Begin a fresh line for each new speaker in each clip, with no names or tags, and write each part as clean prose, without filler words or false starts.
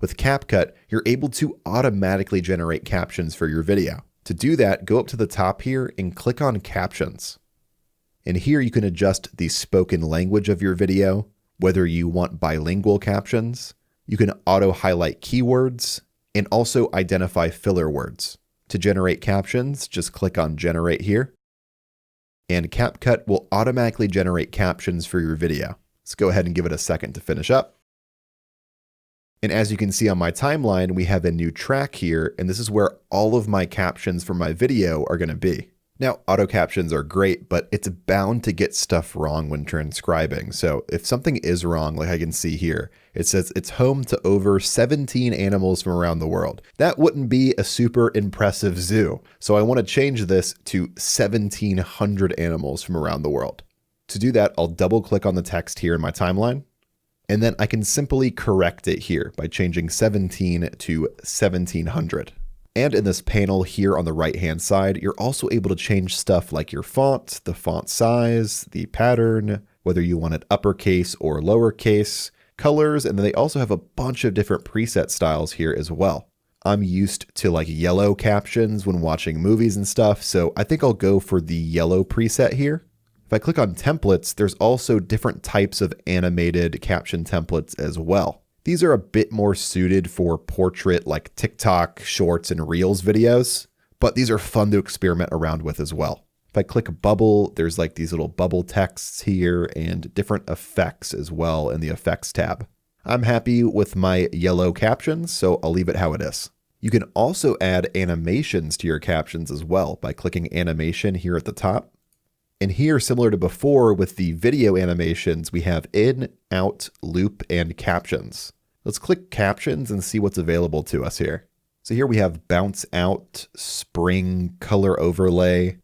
With CapCut, you're able to automatically generate captions for your video. To do that, go up to the top here and click on Captions. And here you can adjust the spoken language of your video, whether you want bilingual captions. You can auto-highlight keywords and also identify filler words. To generate captions, just click on Generate here. And CapCut will automatically generate captions for your video. Let's go ahead and give it a second to finish up. And as you can see on my timeline, we have a new track here, and this is where all of my captions for my video are going to be. Now, auto captions are great, but it's bound to get stuff wrong when transcribing. So if something is wrong, like I can see here, it says it's home to over 17 animals from around the world. That wouldn't be a super impressive zoo. So I want to change this to 1,700 animals from around the world. To do that, I'll double click on the text here in my timeline. And then I can simply correct it here by changing 17 to 1,700. And in this panel here on the right-hand side, you're also able to change stuff like your font, the font size, the pattern, whether you want it uppercase or lowercase, colors, and then they also have a bunch of different preset styles here as well. I'm used to like yellow captions when watching movies and stuff, so I think I'll go for the yellow preset here. If I click on templates, there's also different types of animated caption templates as well. These are a bit more suited for portrait like TikTok, Shorts, and Reels videos, but these are fun to experiment around with as well. If I click bubble, there's like these little bubble texts here and different effects as well in the effects tab. I'm happy with my yellow captions, so I'll leave it how it is. You can also add animations to your captions as well by clicking animation here at the top. And here, similar to before with the video animations, we have in, out, loop, and captions. Let's click captions and see what's available to us here. So here we have bounce out, spring, color overlay,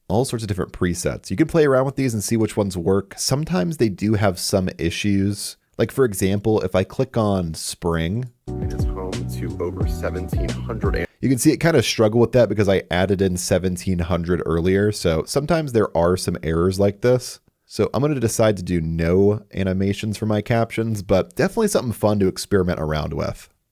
all sorts of different presets. You can play around with these and see which ones work. Sometimes they do have some issues. Like for example, if I click on spring, it is home to over 1,700. You can see it kind of struggle with that because I added in 1,700 earlier. So sometimes there are some errors like this. So I'm going to decide to do no animations for my captions, but definitely something fun to experiment around with.